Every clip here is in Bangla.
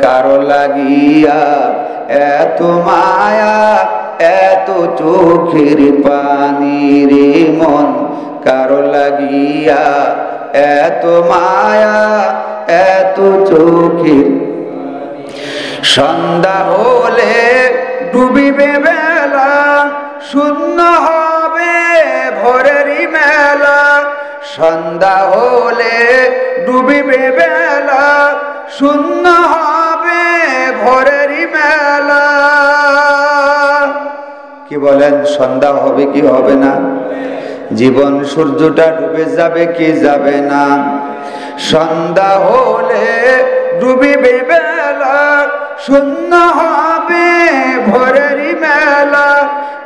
কারো লাগিয়া এত মায়া এত চোখের পানি রে মন কারো লাগিয়া এত মায়া এত চোখের সন্ধ্যা হলে ডুবিবে বেলা শূন্য হবে ভোরেরই মেলা সন্ধ্যা হলে ডুবিবে বেলা শূন্য হবে ভোরেরই মেলা কি বলেন সন্ধ্যা হবে কি হবে না জীবন সূর্যটা ডুবে যাবে কি যাবে না সন্ধ্যা হলে ডুবিবে বেলা শূন্য হবে ভোরেরই মেলা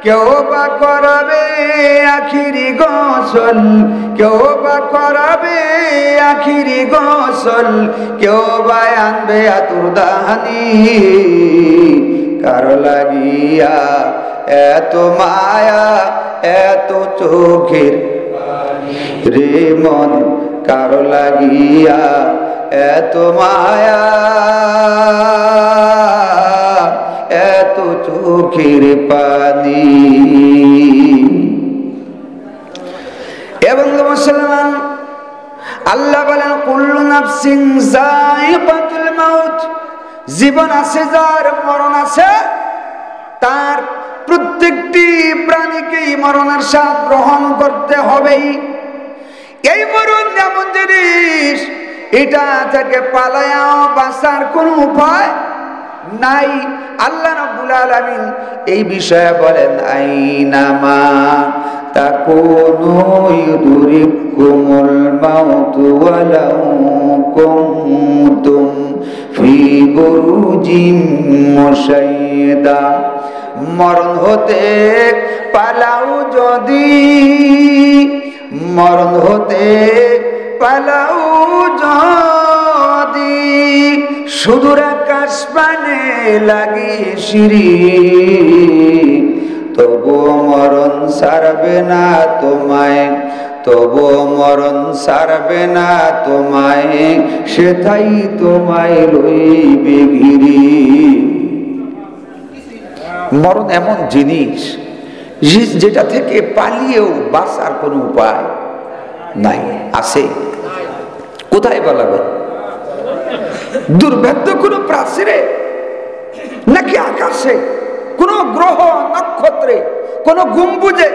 কেউ বা করাবে আখিরি গোসল কেউ বা করাবে আখিরি গোসল কেউ বা আনবে আতুরদানি কারো লাগিয়া এত মায়া এত চোখের রে মন কারো লাগিয়া এত মায়া এত চোখের পানি এবং মুসলমান আল্লাহ বলেন কুল্লু নাফসিন যায়িকাতুল মাউত জীবন আছে যার মরণ আছে তার প্রত্যেকটি প্রাণীকেই মরণের স্বাদ গ্রহণ করতে হবেই এই মরণ এমন জিনিস এটা থেকে পালায়া বাঁচার কোনো উপায় নাই আল্লাহ রাব্বুল আলামিন এই বিষয়ে বলেন আইনামা তাকুনু ইউদরিকুমুল মাউতু ওয়ালাউ কুনতুম ফি বুরুজিম মুশাইয়্যিদা মরণ হতে পালাও যদি মরণ হতে পালাও যদি সুদূর আকাশ পানে লাগে সিঁড়ি তবুও মরণ ছাড়বে না তোমায় তবুও মরণ ছাড়বে না তোমায় সেটাই তোমায় লইবে ঘিরি মরণ এমন জিনিস যেটা থেকে পালিয়েও বাঁচার কোনো উপায় নাই আছে কোথায় পালাবে দুর্ভেদ্য কোনো প্রাচীরে নাকি আকাশে কোন গ্রহ নক্ষত্রে কোন গম্বুজে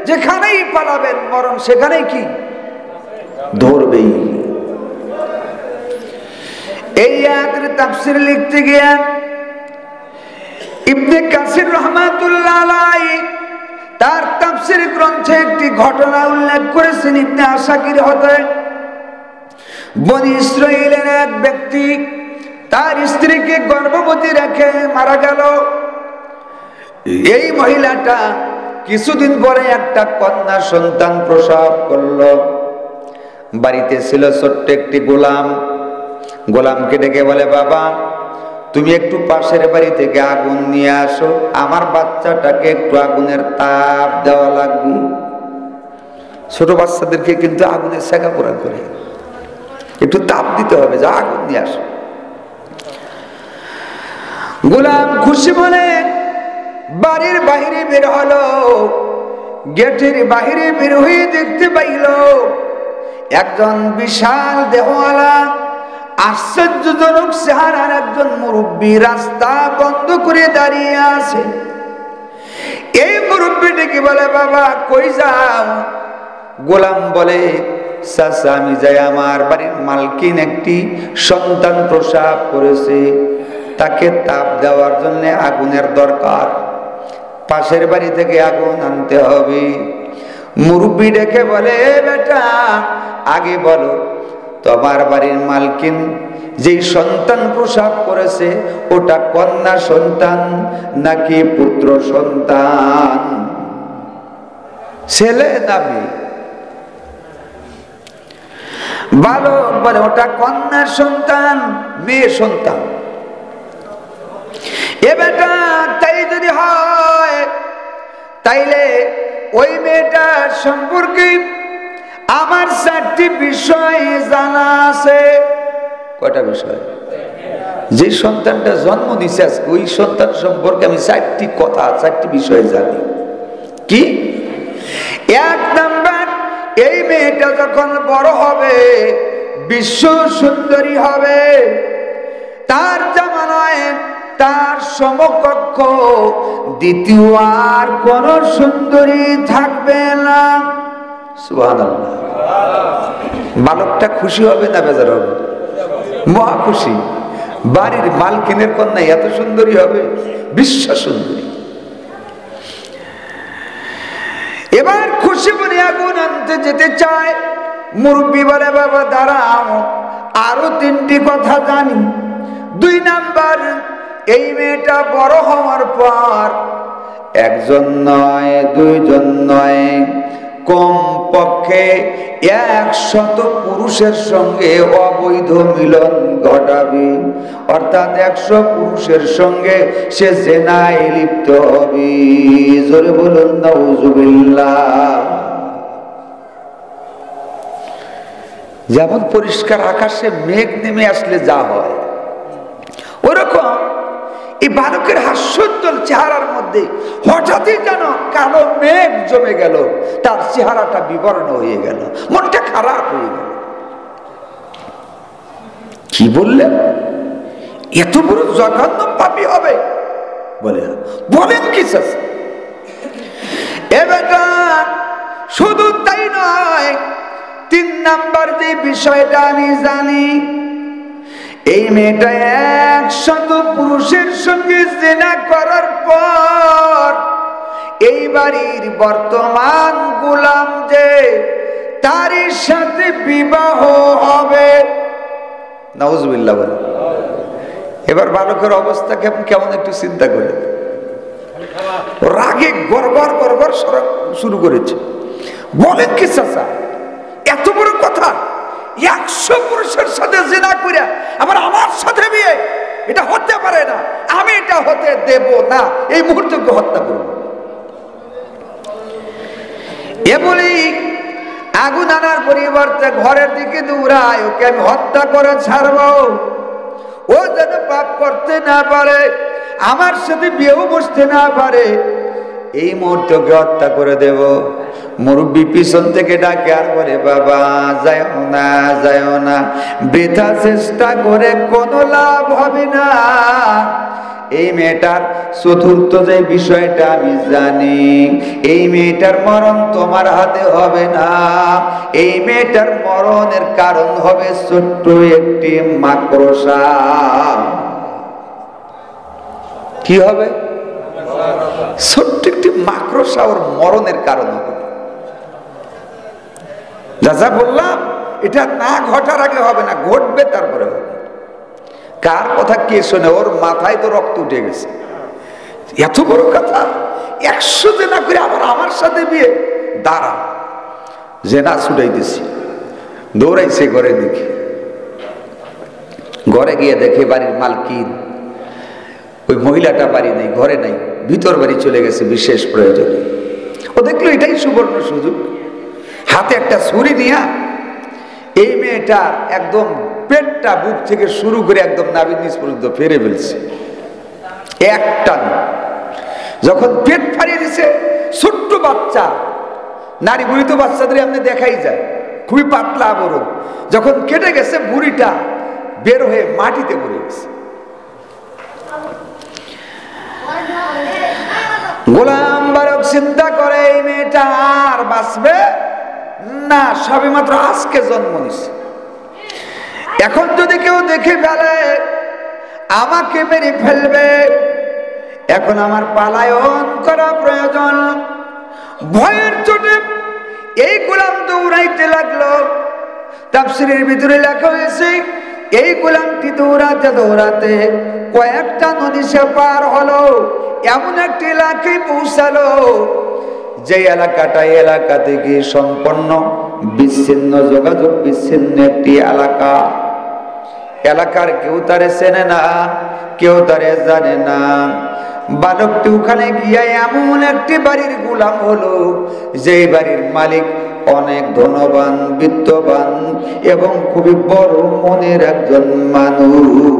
যেখানেই পালাবেন মরণ সেখানেই কি ধরবেই এই আয়াতের তাফসীর লিখতে গিয়ে ইবনে কাসির রাহমাতুল্লাহ আলাইহি তার তাফসীর গ্রন্থে একটি ঘটনা উল্লেখ করেছেন ইবনে আসাকির হতে বনি ইসরাইলের এক ব্যক্তি তার স্ত্রীকে গর্ভবতী রেখে মারা গেল এই মহিলাটা কিছুদিন পরে একটা কন্যা সন্তান প্রসব করলো বাড়িতে ছিল ছোট্ট একটি গোলামকে ডেকে বলে বাবা তুমি একটু পাশের বাড়ি থেকে আগুন নিয়ে আসো আমার বাচ্চাটাকে একটু আগুনের তাপ দেওয়া লাগবে ছোট বাচ্চাদেরকে কিন্তু আগুনে সেকা পোড়া করে একটু তাপ দিতে হবে যা আগুন নিয়ে আসো গোলাম খুশি মনে বাড়ির বাইরে বের হলো গেটের বাইরে বের হয়ে দেখতে পাইল একজন বিশাল দেহওয়ালা আশ্চর্যজনক চেহারার একজন মুরব্বী রাস্তা বন্ধ করে দাঁড়িয়ে আছে এই মুরব্বীটিকে বলে বাবা কই যাও গোলাম বলে চাচা আমি যাই আমার বাড়ির মালকিন একটি সন্তান প্রসব করেছে তাকে তাপ দেওয়ার জন্য আগুনের দরকার পাশের বাড়ি থেকে আগুন আনতে হবে মুরব্বী ডেকে বলে বেটা আগে বলো তোমার বাড়ির মালকিন যেই সন্তান প্রসব করেছে ওটা কন্যা সন্তান নাকি পুত্র সন্তান ছেলে না মেয়ে বালক বলে ওটা কন্যা সন্তান মেয়ে সন্তান এ বেটা তাই যদি হয় তাইলে ওই মেয়েটার সম্পর্কে আমার 4টি বিষয় জানা আছে কয়টা বিষয় যে সন্তানটা জন্ম দিছে আজকে, ওই সন্তান সম্পর্কে আমি 4টি কথা, 4টি বিষয় জানি। কি? 1 নাম্বার, এই মেয়েটা যখন বড় হবে বিশ্ব সুন্দরী হবে, তার জামানায় তার সমকক্ষ দ্বিতীয় আর কোন সুন্দরী থাকবে না। সুবহানাল্লাহ। বালকটা খুশি হবে না বেজার হবে? মহা খুশি। বাড়ির মালকিনের কন্যা এত সুন্দরী হবে, বিশ্ব সুন্দরী। এবার খুশি বলে আগুন আনতে যেতে চায়। মুরব্বী বলে, বাবা দাঁড়াও, আরো 3টি কথা জানি। 2 নাম্বার, এই মেয়েটা বড় হওয়ার পর 1জন নয়, 2জন নয়, কম পক্ষে 100 পুরুষের সঙ্গে অবৈধ মিলন ঘটাবে। অর্থাৎ 100 পুরুষের সঙ্গে সে জিনায় লিপ্ত হবে। জোরে বলুন নাউজুবিল্লাহ। যেমন পরিষ্কার আকাশে মেঘ নেমে আসলে যা হয়, ওরকম এই বালকের হাস্যোজ্জ্বল চেহারার মধ্যে হঠাৎই যেন কালো মেঘ জমে গেল, তার চেহারাটা বিবর্ণ হয়ে গেল, মনটা খারাপ হয়ে গেল। কি বললেন? এত বড় জঘন্য পাপী হবে? বলেন কি? এবার শুধু তাই নয়, 3 নাম্বার যে বিষয়টা আমি জানি, এই মেয়েটা 100 পুরুষের সঙ্গে জিনা করার পর এই বাড়ির বর্তমান গোলাম যে, তার সাথে বিবাহ হবে। নাউজুবিল্লাহ বলে। এবার বালকের অবস্থা কেমন একটু চিন্তা করে। রাগে গড়গড় গড়গড় শুরু করেছে। বলেন কি চাচা, এত বড় কথা? 100 পুরুষের সাথে জিনা কইরা আবার আমার সাথে বিয়ে? এটা হতে পারে না, আমি এটা হতে দেব না, এই মুহূর্তে হত্যা করব। এ বলি আগুন আনার পরিবর্তে ঘরের দিকে দৌড়ায়, ওকে আমি হত্যা করে ছাড়বো, ও যেন পাপ করতে না পারে, আমার সাথে বিয়েও বসতে না পারে, এই মুহূর্তে হত্যা করে দেব। মুরব্বী পিছন থেকে ডাকে আর বলে, বাবা যাও না, যাও না, বৃথা চেষ্টা করে কোনো লাভ হবে না। এই মেয়েটার চতুর্থ যে বিষয়টা আমি জানি, এই মেয়েটার মরণ তোমার হাতে হবে না। এই মেয়েটার মরণের কারণ হবে ছোট্ট একটি মাকড়সা। কি হবে? ছোট্ট একটি মাকড়সা ওর মরণের কারণ হবে। যা বললাম, এটা না ঘটার আগে হবে না, ঘটবে তারপরে হবে। কার কথা কে শোনে? ওর মাথায় তো রক্ত উঠে গেছে। এত বড় কথা, 100 জেনা করে আবার আমার সাথে বিয়ে? দাঁড়া, জেনা ছুটাই দিছি। দৌড়াইছে ঘরে দিকে, ঘরে গিয়ে দেখে বাড়ির মালকিন, ওই মহিলাটা বাড়ি নেই, ঘরে নাই, ভিতর বাড়ি চলে গেছে বিশেষ প্রয়োজনে। ও দেখলো এটাই সুবর্ণ সুযোগ, হাতে একটা ছুরি নিয়ে এই মেয়েটা একদম পেটটা বুক থেকে শুরু করে একদম নাভির নিচ পর্যন্ত ফেরে ফেলছে একটা। যখন পেট ফাড়িয়ে দিছে, ছোট্ট বাচ্চা, নারী বুড়ি তো বাচ্চাদের এমনি দেখাই যায়, খুবই পাতলা আবরণ, যখন কেটে গেছে বুড়িটা বের হয়ে মাটিতে পড়ে গেছে। গোলাম বালক চিন্তা করে, এই মেয়েটা আর বাঁচবে না, সবে মাত্র আজকে জন্ম নিছে, এখন যদি কেউ দেখে ফেলে আমাকে মেরে ফেলবে, এখন আমার পালায়ন করা প্রয়োজন। ভয়ের চোটে এই গোলাম দৌড়াইতে লাগলো। তাফসীরের ভিতরে লেখা হয়েছে, এই গোলামটি দৌড়াতে দৌড়াতে কয়েকটা নদী সে পার হলো, এমন একটি এলাকায় পৌঁছালো যে এলাকাটা এলাকা থেকে সম্পূর্ণ বিচ্ছিন্ন, যোগাযোগ বিচ্ছিন্ন একটি এলাকা। এলাকার কেউ তারে চেনে না, কেউ তারে জানে না। বালকটি ওখানে গিয়ে এমন একটি বাড়ির গোলাম হলো, যে বাড়ির মালিক অনেক ধনবান, বিত্তবান এবং খুবই বড় মনের একজন মানুষ।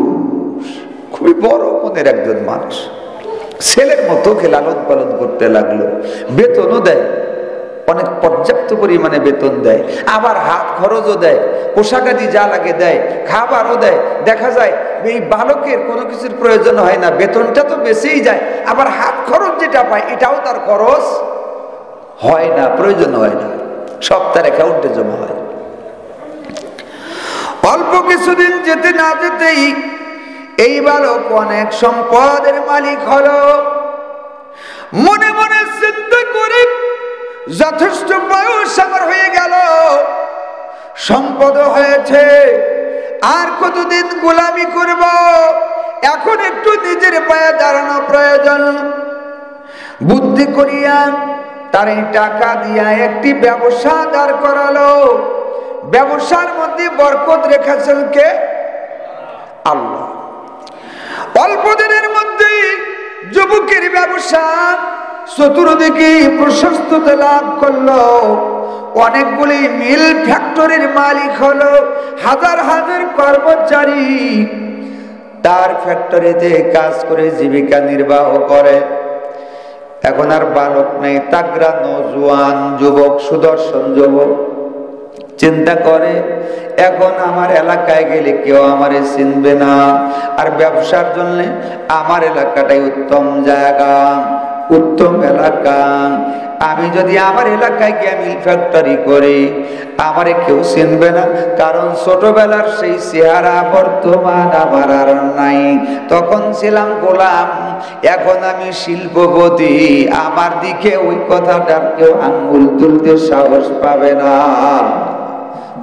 খুবই বড় মনের একজন মানুষ, ছেলের মতো লালন পালন করতে লাগলো। বেতনও দেয়, অনেক পর্যাপ্ত পরিমাণে বেতন দেয়, আবার হাত খরচও দেয়, পোশাকাদি যা লাগে দেয়, খাবারও দেয়। দেখা যায় এই বালকের কোনো কিছুর প্রয়োজন হয় না, বেতনটা তো বেশিই যায়, আবার হাত খরচ যেটা পায় এটাও তার খরচ হয় না, প্রয়োজন হয় না, সব তার অ্যাকাউন্টে জমা হয়। অল্প কিছুদিন যেতে না যেতেই এই বালক অনেক সম্পদের মালিক হলো। মনে মনে চিন্তা করে যথেষ্ট বয়স আমার হয়ে গেল, সম্পদ হয়েছে, আর কতদিন গোলামি করব, এখন একটু নিজের পায়ে দাঁড়ানো প্রয়োজন। বুদ্ধি করিয়া তার এই টাকা দিয়া একটি ব্যবসা দাঁড় করালো। ব্যবসার মধ্যে বরকত রেখেছেন কে? আল্লাহ। অল্প দিনের মধ্যে যুবকের ব্যবসা চতুর্দিকে প্রশস্ততা লাভ করলো, অনেকগুলি মিল ফ্যাক্টরির মালিক হলো, হাজার হাজার কর্মচারী তার ফ্যাক্টরিতে কাজ করে জীবিকা নির্বাহ করে। এখন আর বালক নেই, তাগড়া নওজোয়ান যুবক, সুদর্শন যুবক চিন্তা করে এখন আমার এলাকায় গেলে কেউ আমারে চিনবে না, আর ব্যবসার জন্য আমার এলাকাটাই উত্তম জায়গা, উত্তম এলাকা। আমি যদি আমার এলাকায় গিয়ে মিল ফ্যাক্টরি করি আমারে কেউ চিনবে না, কারণ ছোটবেলার সেই চেহারা বর্তমান আমার আর নাই। তখন ছিলাম গোলাম, এখন আমি শিল্পপতি, আমার দিকে ওই কথাটার কেউ আঙ্গুল তুলতে সাহস পাবে না,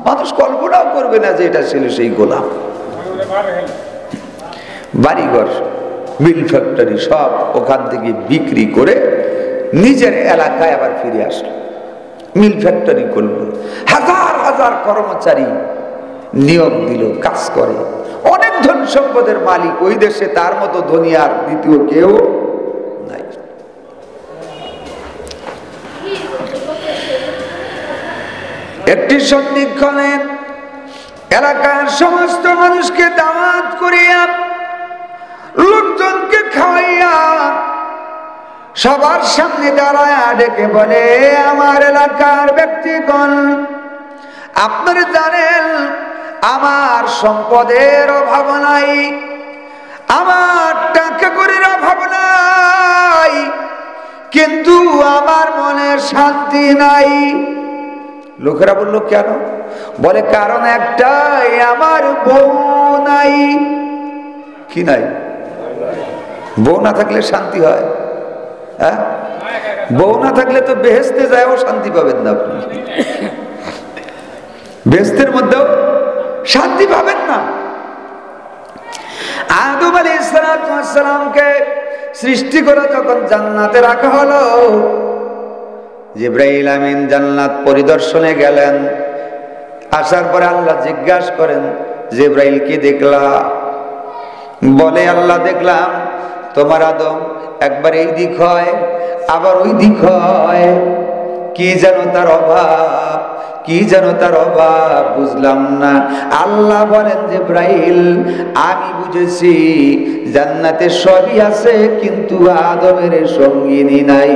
মানুষ কল্পনাও করবে না যে এটা ছিল সেই গোলাম। বাড়িঘর মিল ফ্যাক্টরি সব ওখান থেকে বিক্রি করে নিজের এলাকায় আবার ফিরে আসলো, মিল ফ্যাক্টরি করলো, হাজার হাজার কর্মচারী নিয়োগ দিল, কাজ করে, অনেক ধন সম্পদের মালিক ওই দেশে, তার মতো ধনী আর দ্বিতীয় কেউ নাই। একটি সন্ধিক্ষণে এলাকার সমস্ত মানুষকে দাওয়াত করিয়া লোকজনকে খাওয়াইয়া সবার সামনে দাঁড়ায় ডেকে বলে, আমার এলাকার ব্যক্তিগণ, আপনারা জানেন আমার সম্পদের অভাব নাই, আমার টাকা কড়ির অভাব নাই, কিন্তু আমার মনে শান্তি নাই। লোকেরা বলল কেন? বলে কারণ একটাই, আমার বউ নাই। কি নাই? বউ না থাকলে শান্তি হয়? হ্যাঁ, বউ না থাকলে তো বেহেশতে যায়ও শান্তি পাবেন না আপনি, বেহেশতের মধ্যেও শান্তি পাবেন না। আদম আলাইহিস সালামকে সৃষ্টি করে যখন জান্নাতে রাখা হলো, জিবরাইল আমিন জান্নাত পরিদর্শনে গেলেন। আসার পরে আল্লাহ জিজ্ঞাসা করেন, জিবরাইল কি দেখলা? বলে আল্লাহ দেখলাম তোমার আদম একবার এই দিক হয় আবার ওই দিক হয়, কি যেন তার অভাব, কি যেন তার অভাব, বুঝলাম না। আল্লাহ বলেন জিবরাইল আমি বুঝেছি, জান্নাতে সবই আছে কিন্তু আদমের সঙ্গিনী নাই।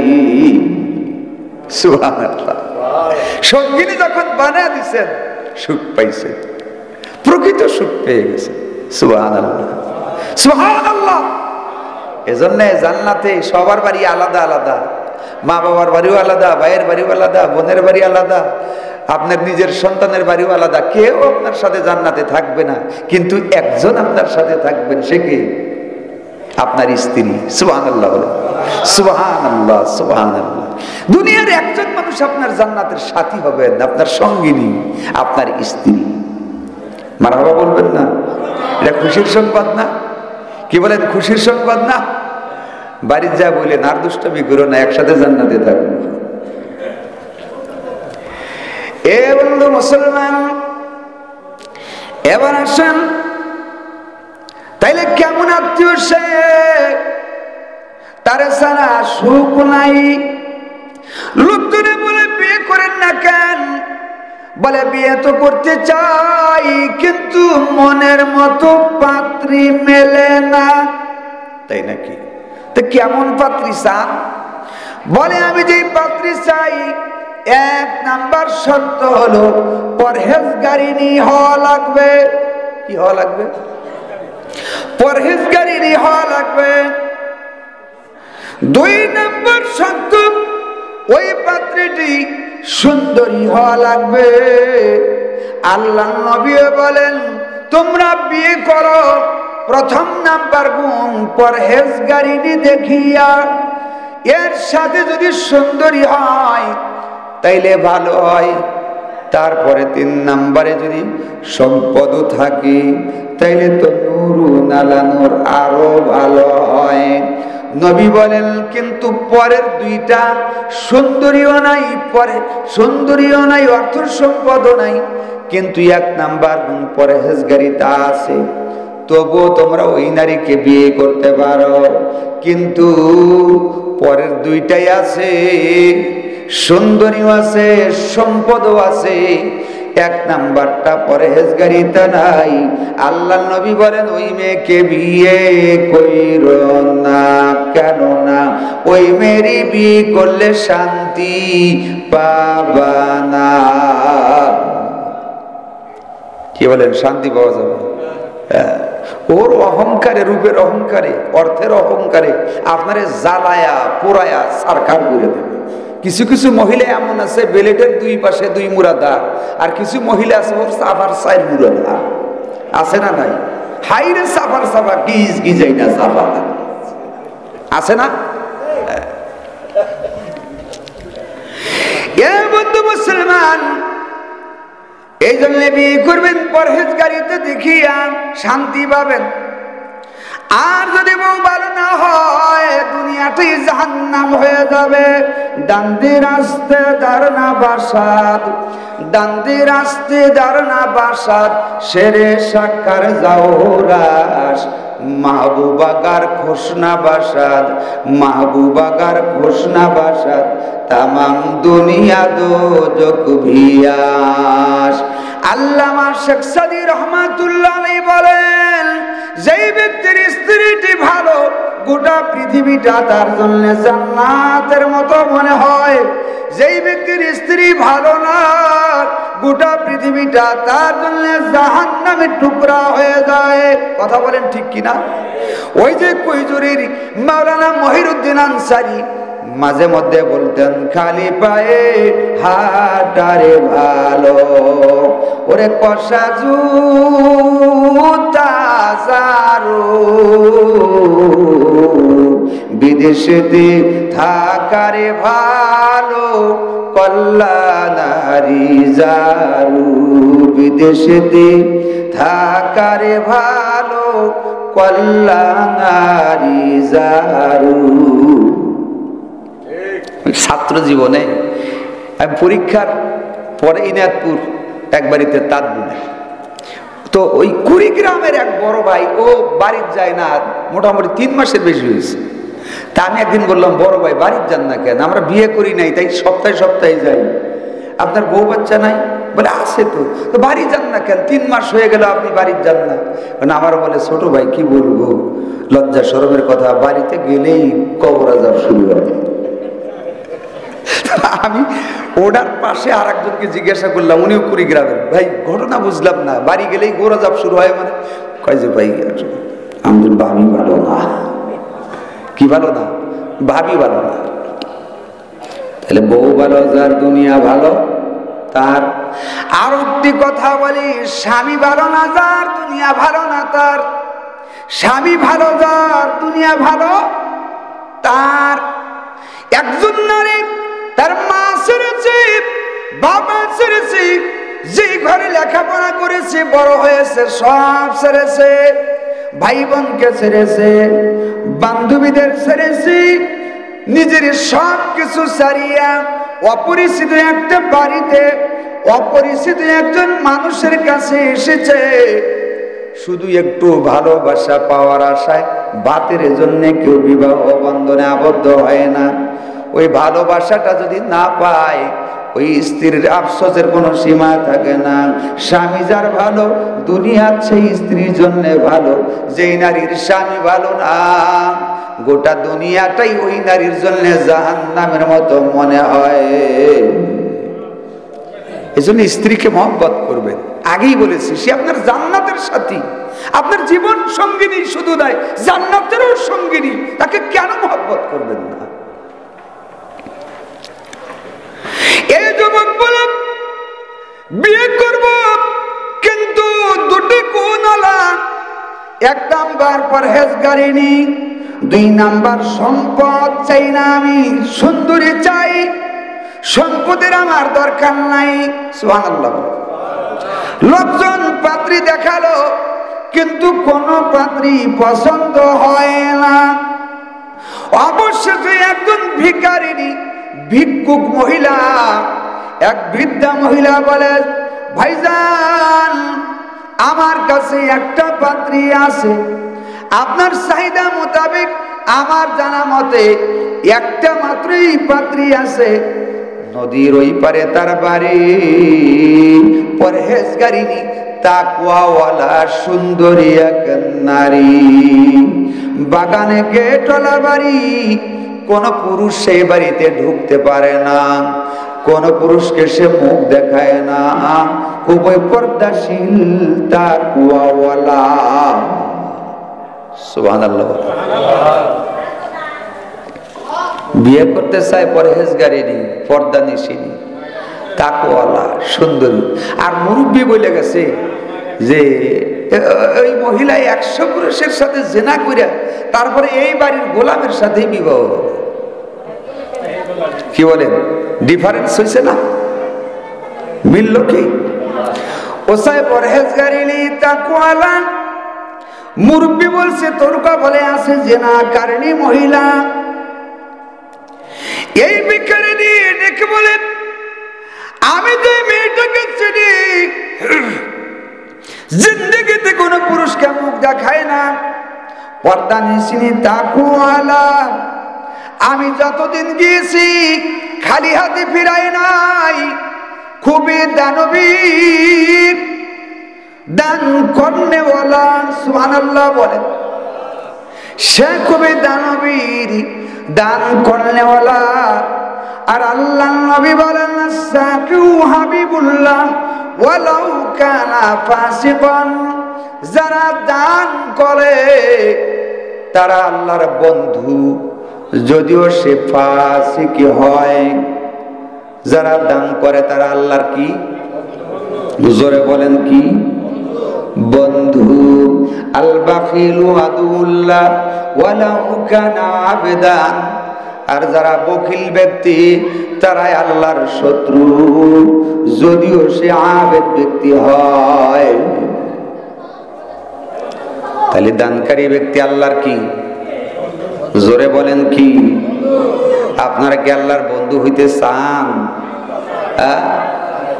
সুবহানাল্লাহ। সঙ্গিনী যখন বানিয়ে দিছেন সুখ পাইছে, প্রকৃত সুখ পেয়ে গেছে। সুবহানাল্লাহ, সুবহানাল্লাহ। এজন্য জান্নাতে সবার বাড়ি আলাদা আলাদা, মা বাবার বাড়িও আলাদা, ভাইয়ের বাড়িও আলাদা, বোনের বাড়ি আলাদা, আপনার নিজের সন্তানের বাড়িও আলাদা। কেউ আপনার সাথে জান্নাতে থাকবে না, কিন্তু একজন আপনার সাথে থাকবেন, সে কি? আপনার স্ত্রী। সুবহানাল্লাহ বলে, সুবহানাল্লাহ, সুবহানাল্লাহ। দুনিয়ার একজন মানুষ আপনার জান্নাতের সাথী হবেন, আপনার সঙ্গিনী, আপনার স্ত্রী। মারহাবা বলবেন না? এটা খুশির সংবাদ না? কি বলেন, খুশির সংবাদ না? বাড়ির যা বললেন আর দুষ্টামি করো না, একসাথে জান্নাতে থাকবো। এ বন্ধু মুসলমান, এবার আসেন, তাইলে কেমন আত্মীয় সে? তার সারা সুখ নাই। লোকজনে বলে বিয়ে করেন না কেন? বলে বিয়ে তো করতে চাই, কিন্তু মনের মতো পাত্রী মেলে না। তাই নাকি? তো কেমন পাত্রী চান? বলে আমি যেই পাত্রী চাই, 1 নাম্বার শর্ত হলো পরহেজগারিনী হওয়া লাগবে। কি হওয়া লাগবে? পরহেজগারিনী হওয়া লাগবে। 2 নাম্বার শর্ত, ওই পাত্রীটি সুন্দরী হওয়া লাগবে। আল্লাহর নবী বলেন, তোমরা বিয়ে করো, প্রথম নাম্বার গুণ পরহেজগারিনী দেখিয়া, এর সাথে যদি সুন্দরী হয় তাইলে ভালো হয়। তারপরে 3 নাম্বারে যদি সম্পদও থাকে তাইলে তো নূরুন আলা নূর, আরো ভালো হয়। নবী বলেন, কিন্তু পরের 2টা সুন্দরীও নাই, পরে সুন্দরীও নাই, অর্থ সম্পদও নাই, কিন্তু 1 নাম্বার গুণ পরহেজগারিতা আছে, তবুও তোমরা ওই নারীকে বিয়ে করতে পারো। কিন্তু পরের 2টাই আছে, সুন্দরীও আছে, সম্পদও আছে, 1 নাম্বারটা পরহেজগারিতা নাই। আল্লাহ নবী বলেন, ওই মেয়েকে বিয়ে কইরো না। কেন না? ওই মেয়েরই বিয়ে করলে শান্তি পাবা না। কি বলেন? শান্তি পাওয়া যাবে? ওর অহংকারে, রূপের অহংকারে, অর্থের অহংকারে আপনারে জ্বালায়া পোড়ায়া সারকার করে দেবে। কিছু কিছু মহিলা এমন আছে, বেলেটের 2 পাশে 2 মুড়া দা, আর কিছু মহিলা আছে ওর সাফার 4 মুড়া দা। আছে না নাই? হাইরে সাফার সাফা গিজ গিজাই না সাফা আছে না? এ বন্ধু মুসলমান, এই জন্য বিয়ে করবেন পরহেজগারিতা দেখিয়া, শান্তি পাবেন। আর যদি বউ ভালো না হয়, দুনিয়াটাই জাহান্নাম হয়ে যাবে। ডান্দি রাস্তে দারনা বাসাদ, ডান্দি রাস্তে দারনা বাসাদ, শেরে সাক্ষার জাওরাস, মাহবুবাগার ঘোষণা বাসাদ, মাহবুবাগার ঘোষণা বাসাদ, তামাম দুনিয়া দোজক ভিয়াস। আল্লামা শেখ সাদী রহমাতুল্লাহ আলাইহি বলেন, যেই ব্যক্তির স্ত্রীটি ভালো, গোটা পৃথিবীটা তার জন্য জান্নাতের মতো মনে হয়। যেই ব্যক্তির স্ত্রী ভালো না, গোটা পৃথিবীটা তার জন্য জাহান্নামের টুকরা হয়ে যায়। কথা বলেন ঠিক কিনা? ওই যে কৈজুরির মাওলানা মহিরুদ্দিন আনসারী মাঝে মধ্যে বলতেন, খালি পায়ে হাঁটারে ভালো, ওরে কষা জুতা জারু, বিদেশেতে থাকারে ভালো, কল্যাণারি জারু, বিদেশেতে থাকারে ভালো, কল্যাণারি জারু। ছাত্র জীবনে আমি পরীক্ষার পরে ইনায়তপুর এক বাড়িতে তাঁত বুনে, তো ওই কুড়িগ্রামের এক বড় ভাই, ও বাড়ির যায় না, মোটামুটি 3 মাসের বেশি হয়েছে। তা আমি একদিন বললাম, বড় ভাই বাড়ির যান না কেন? আমরা বিয়ে করি নাই, তাই সপ্তাহে সপ্তাহে যাই। আপনার বউ বাচ্চা নাই? বলে আছে তো। তো বাড়ি যান না কেন? 3 মাস হয়ে গেল আপনি বাড়ির যান না। আমার বলে, ছোট ভাই কি বলবো, লজ্জা শরমের কথা, বাড়িতে গেলেই কবর আযাব শুরু হয়। আমি ওনার পাশে আর একজনকে জিজ্ঞাসা করলাম, উনিও কুড়িগ্রামের, ভাই ঘটনা বুঝলাম না, বাড়ি গেলেই গোরাজাব শুরু হয় মানে? কয় যে ভাই আমাদের ভাবি ভালো না। কি ভালো না? ভাবি ভালো না। তাহলে বউ ভালো যার, দুনিয়া ভালো তার। আর একটি কথা বলি, স্বামী ভালো না যার, দুনিয়া ভালো না তার। স্বামী ভালো যার, দুনিয়া ভালো তার। একজন নারী তার মা ছেড়েছে, বাবা ছেড়েছে, যে ঘরে লেখাপড়া করেছে, বড় হয়েছে, সব ছেড়েছে, ভাই বোনকে ছেড়েছে, বান্ধবীদের ছেড়েছে, নিজের সব কিছু ছাড়িয়া অপরিচিত একটা বাড়িতে অপরিচিত একজন মানুষের কাছে এসেছে, শুধু একটু ভালোবাসা পাওয়ার আশায়। বাতের জন্য কেউ বিবাহ বন্ধনে আবদ্ধ হয় না। ওই ভালোবাসাটা যদি না পায়, ওই স্ত্রীর আফসোসের কোনো সীমা থাকে না। স্বামী যার ভালো, দুনিয়ার সেই স্ত্রীর জন্য ভালো। যেই নারীর স্বামী ভালো না, গোটা দুনিয়াটাই ওই নারীর জন্য জাহান্নামের মতো মনে হয়। এজন্য স্ত্রীকে মহব্বত করবেন। আগেই বলেছি, সে আপনার জান্নাতের সাথী, আপনার জীবন সঙ্গিনী শুধু নয়, জান্নাতেরও সঙ্গিনী। তাকে কেন মহব্বত করবেন না? এই যুবক বলে বিয়ে করব, কিন্তু দুটি গুণ হলো, 1 নাম্বার পরহেজগারিনী, 2 নাম্বার সম্পদ চাই না আমি, সুন্দরী চাই, সম্পদের আমার দরকার নাই। সুবহানাল্লাহ। লোকজন পাত্রী দেখালো, কিন্তু কোন পাত্রী পছন্দ হয় না। অবশেষে একজন ভিখারিনী, ভিক্ষুক মহিলা, এক বৃদ্ধা মহিলা বলে, ভাইজান আমার কাছে একটা পাত্রী আছে, আপনার চাহিদা মোতাবেক আমার জানা মতে একটা মাত্রই পাত্রী আছে, নদীর ওই পারে তার বাড়ি, পরহেজগারিনী তাকওয়াওয়ালা সুন্দরী এক নারী, বাগানে গেটওয়ালা বাড়ি, কোন পুরুষ সেই বাড়িতে ঢুকতে পারে না, কোন পুরুষকে সে মুখ দেখায় না, খুবই পর্দাশীল তাকওয়াওয়ালা। সুবহানাল্লাহ। বিয়ে করতে চায় পরহেজগারিনী, পর্দানিশিনী, তাকওয়াওয়ালা, সুন্দরী। আর মুরব্বী বলে গেছে যে ওই মহিলা 100 পুরুষের সাথে জেনা করে তারপরে এই বাড়ির গোলামের সাথে বিবাহ হবে। কি বলেন? ডিফারেন্স হয়েছে না? মিলল কি? ওসায় পরহেজগারিনী তাকওয়াওয়ালা, মুরব্বী বলছে তোর কপালে আছে জেনাকারিনী মহিলা। এই ভিখারিনী ডেকে বলেন, আমি যে মেয়েটাকে চিনি, জিন্দেগিতে কোন পুরুষকে মুখ দেখায় না, পর্দানিশিনী তাকওয়াওয়ালা, আমি যতদিন গিয়েছি খালি হাতে ফিরাই নাই, খুবই দানবীর, দান করনেওয়ালা। সুবহানাল্লাহ বলেন। সে খুবই দানবীর, দান করনেওয়ালা। আর আল্লাহর নবী বলেন, সাকিউ হাবিবুল্লাহ ওয়ালাউ কানা ফাসিকান, যারা দান করে তারা আল্লাহর বন্ধু, যদিও সে ফাসিক হয়। যারা দান করে তারা আল্লাহর কি? জোরে বলেন কি? বন্ধু। আল বাখিলু আদুল্লাহ ওয়ালাউ কানা আবদান, আর যারা বখিল ব্যক্তি তারাই আল্লাহর শত্রু, যদিও সে আবেদ ব্যক্তি হয়। তাহলে দানকারী ব্যক্তি আল্লাহর কি? জোরে বলেন কি? আপনারা কি আল্লাহর বন্ধু হইতে চান?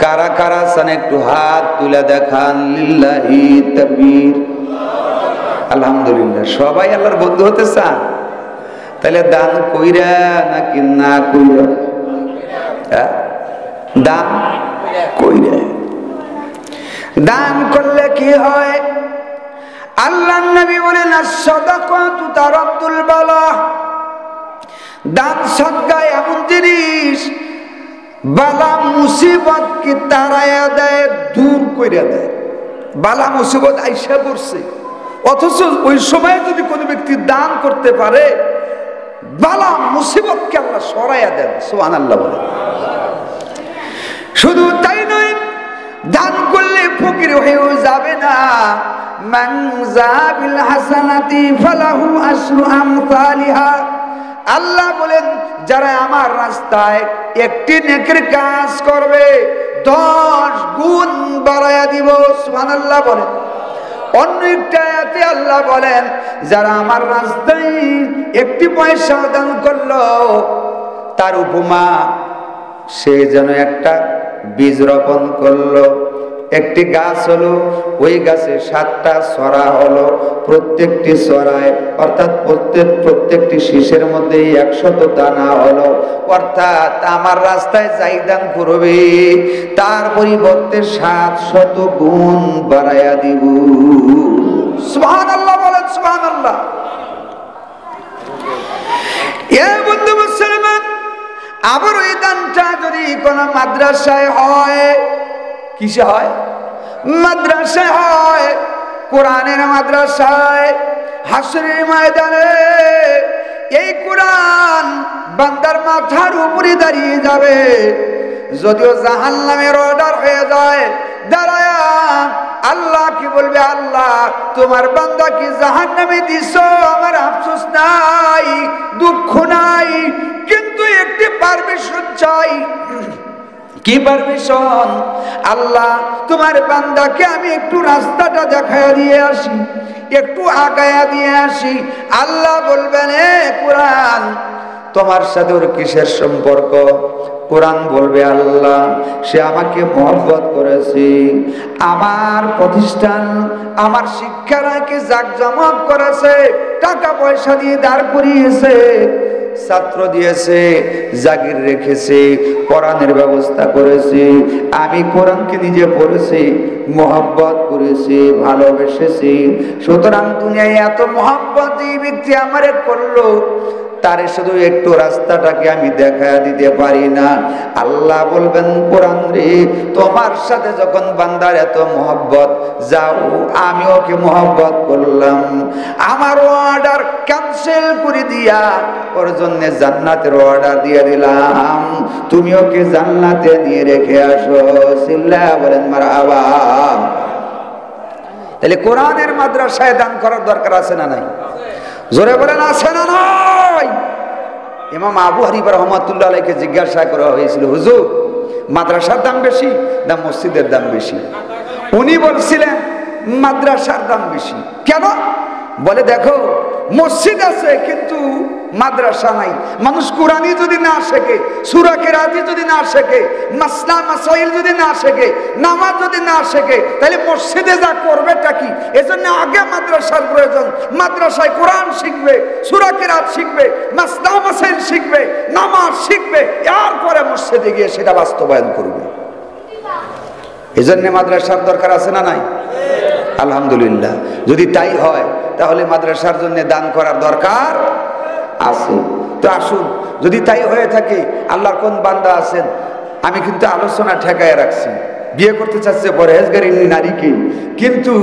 কারা কারা চান একটু হাত তুলে দেখান। লিল্লাহি তাকবীর। আলহামদুলিল্লাহ, সবাই আল্লাহর বন্ধু হতে চান। তাহলে দান কইরা নাকি না কইরা? দান কইরা। দান করলে কি হয়? আল্লাহর নবী বলেন, আস-সাদাকাতু তারাদ্দুল বালা, দান সদকা এমন জিনিস বালা মুসিবত কি তাড়ায়া দেয়, দূর কইরা দেয়। বালা মুসিবত আইসা পড়ছে, অথচ ওই সময় যদি কোনো ব্যক্তি দান করতে পারে, বালা মুসিবতকে আল্লাহ সরাইয়া দেন। সুবহানাল্লাহ বলেন। শুধু তাই নয়, দান করলে ফকির হয়েও যাবে না। মান যাবিল হাসানাতি ফালাহু আশরু আমসালিহা, আল্লাহ বলেন যারা আমার রাস্তায় একটি নেকির কাজ করবে 10 গুণ বাড়ায়া দিব। সুবহানাল্লাহ বলেন। অন্য একটা আয়াতে আল্লাহ বলেন, যারা আমার রাস্তায় একটি পয়সা দান করলো, তার উপমা সে যেন একটা বীজ রোপণ করলো। একটি গাছ হলো, ওই গাছে 7টা ছড়া হলো, প্রত্যেকটি ছড়ায় অর্থাৎ প্রত্যেকটি শীষের মধ্যে 100 দানা হলো। অর্থাৎ আমার রাস্তায় যাই দান করবে তার পরিবর্তে 700 গুণ বাড়াইয়া দিব। সুবহানাল্লাহ বলেন, সুবহানাল্লাহ। এ বন্ধু মুসলমান, আবার ওই দানটা যদি কোন মাদ্রাসায় হয়, কিসে হয়? মাদ্রাসায় হয়, কোরআনের মাদ্রাসায়, হাসরের ময়দানে এই কোরআন বান্দার মাথার উপরে দাঁড়িয়ে যাবে। যদিও জাহান্নামের অর্ডার হয়ে যায়, দাঁড়ায়া আল্লাহ কি বলবে, আল্লাহ তোমার বান্দা কি জাহান্নামে দিছো, আমার আফসোস নাই, দুঃখ নাই, কিন্তু একটি পারমিশন চাই। কি পারমিশন? আল্লাহ তোমার বান্দাকে আমি একটু রাস্তাটা দেখায়া দিয়ে আসি, একটু আগায়া দিয়ে আসি। আল্লাহ বলবেন, এ কোরআন তোমার সাথে ওর কিসের সম্পর্ক? কোরআন বলবে, আল্লাহ সে আমাকে মহব্বত করেছে, আমার প্রতিষ্ঠান আমার শিক্ষাকে জাকজমক করেছে, টাকা পয়সা দিয়ে দাঁড় করিয়েছে, ছাত্র দিয়েছে, জাগির রেখেছে, কোরআনের ব্যবস্থা করেছে, আমি কোরআনকে নিজে পড়েছি, মহব্বত করেছি, ভালোবেসেছি। সুতরাং দুনিয়ায় এত মহব্বত যে ব্যক্তি আমারে করলো, তারে শুধু একটু রাস্তাটাকে আমি দেখা দিতে পারি না। আল্লাহ বলবেন, কোরআন রে তোমার সাথে যখন বান্দার এত মহব্বত, যাও আমি ওকে মহব্বত করলাম, আমার অর্ডার ক্যান্সেল করে দিয়া ওর জন্য জান্নাতের অর্ডার দিয়ে দিলাম, তুমি ওকে জান্নাতে নিয়ে রেখে আসো। সিল্লাহ বলেন মারহাবা। তাহলে কোরআনের মাদ্রাসায় দান করার দরকার আছে না নাই? জোরে বলেন, আছে না নাই? ইমাম আবু হানিফা রাহমাতুল্লাহ আলাইহিকে জিজ্ঞাসা করা হয়েছিল, হুজুর মাদ্রাসার দাম বেশি না মসজিদের দাম বেশি? উনি বলছিলেন মাদ্রাসার দাম বেশি। কেন? বলে, দেখো মসজিদ আছে কিন্তু মাদ্রাসা নাই। মানুষ কোরআনই যদি না শেখে, সূরা কেরাতি যদি না শেখে, মাসলা মাসাইল যদি না শেখে, নামাজ যদি না শেখে, তাহলে মসজিদে যা করবেটা কি? এজন্য আগে মাদ্রাসার প্রয়োজন। মাদ্রাসায় কোরআন শিখবে, সূরা কেরাত শিখবে, মাসলা মাসাইল শিখবে, নামাজ শিখবে, এরপরে মসজিদে গিয়ে সেটা বাস্তবায়ন করবে। এজন্য মাদ্রাসার দরকার আছে না নাই? আলহামদুলিল্লাহ। যদি তাই হয় তাহলে মাদ্রাসার জন্য দান করার দরকার আছে। তো আসুন, যদি তাই হয়ে থাকে, আল্লাহর কোন বান্দা আছেন, আমি কিন্তু আলোচনা ঠেকায় রাখছি, বিয়ে করতে চাচ্ছে পরহেজগারী নারীকে, কিন্তু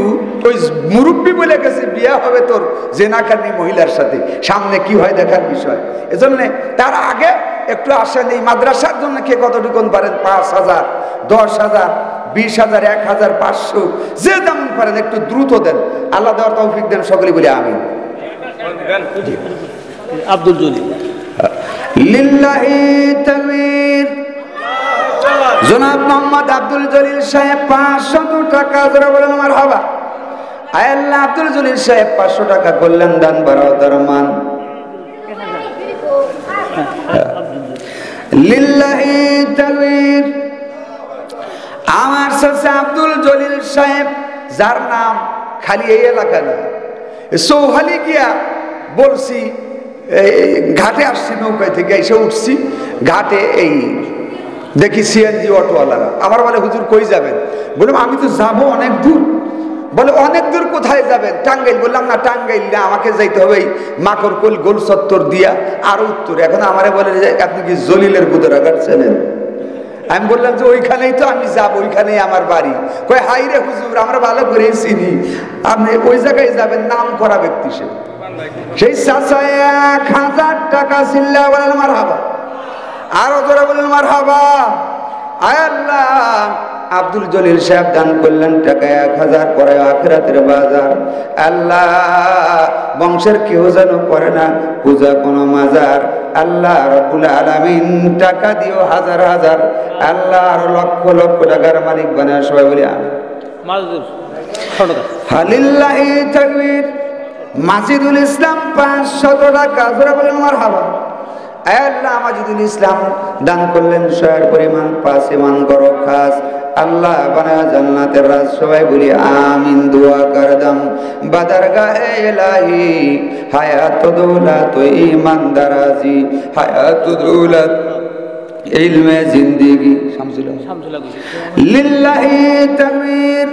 ওই মুরব্বী বলে গেছে বিয়ে হবে তোর জেনাকারী মহিলার সাথে, সামনে কি হয় দেখার বিষয়। এজন্য তার আগে একটু আসেন, এই মাদ্রাসার জন্য কে কতটুকুন পারেন, 5,000, 10,000, 20,000, 1,500, যে যেমন পারেন একটু দ্রুত দেন। আল্লাহ দেওয়ার তৌফিক দেন, সকলে বলি আমিন। আব্দুল জলিল লিল্লাহি তাকবীর। জনাব মোহাম্মদ আব্দুল জলিল সাহেব 500 টাকা, যারা বলেন মারহাবা। আল্লাহ আব্দুল জলিল সাহেব 500 টাকা করলেন দান, বাড়াও তার মান। লিল্লাহি তাকবীর। আমার চাচা আব্দুল জলিল সাহেব, যার নাম খালি এই এলাকা না, সৌহালি গিয়া বলছি, ঘাটে আসছি, নৌকায় থেকে এসে উঠছি ঘাটে, এই দেখি সিএনজি অটোওয়ালারা। আমার বলে, হুজুর কই যাবেন? বললাম আমি তো যাবো অনেক দূর। বলে, অনেক দূর কোথায় যাবেন? টাঙ্গাইল। বললাম না, টাঙ্গাইল না, আমাকে যাইতে হবে মাকড়কোল গোল চত্বর দিয়া আরো উত্তর। এখন আমারে বলে, আপনি কি জলিলের গুদরাঘাট চেনেন? আমি বললাম যে ওইখানেই তো আমি যাবো, ওইখানেই আমার বাড়ি। কয়, হাই রে হুজুর, আমরা ভালো করে চিনি, আপনি ওই জায়গায় যাবেন, নাম করা ব্যক্তি সে। সেই চাচা 1,000 টাকা চিল্লা বলেন মারহাবা। আরো জোরে বলেন মারহাবা। আল্লাহ আব্দুল জলিল সাহেব দান করলেন টাকা 1,000, পরে আখিরাতের বাজার। আল্লাহ বংশের কেউ যেন করে না পূজা কোনো মাজার। আল্লাহ রব্বুল আলামিন টাকা দিও হাজার হাজার, আল্লাহ আর লক্ষ লক্ষ টাকার মালিক বানায়। সবাই বলি আমিন। লিল্লাহি তাকবীর। মাজিদুল ইসলাম 500 টাকা, যারা বলেন মারহাবা। আল্লাহ মাজিদুল ইসলাম দান করলেন 100 পরিমাণ, 5 মান করো খাস। আল্লাহ বানায়া জান্নাতের রাজ। সবাই বলি আমিন, দোয়া করদাম। বাদারগাহে ইলাহি হায়াত দৌলত ইমানদারাজি, হায়াত দৌলত ইলমে জিন্দেগি, লিল্লাহি তাকবীর।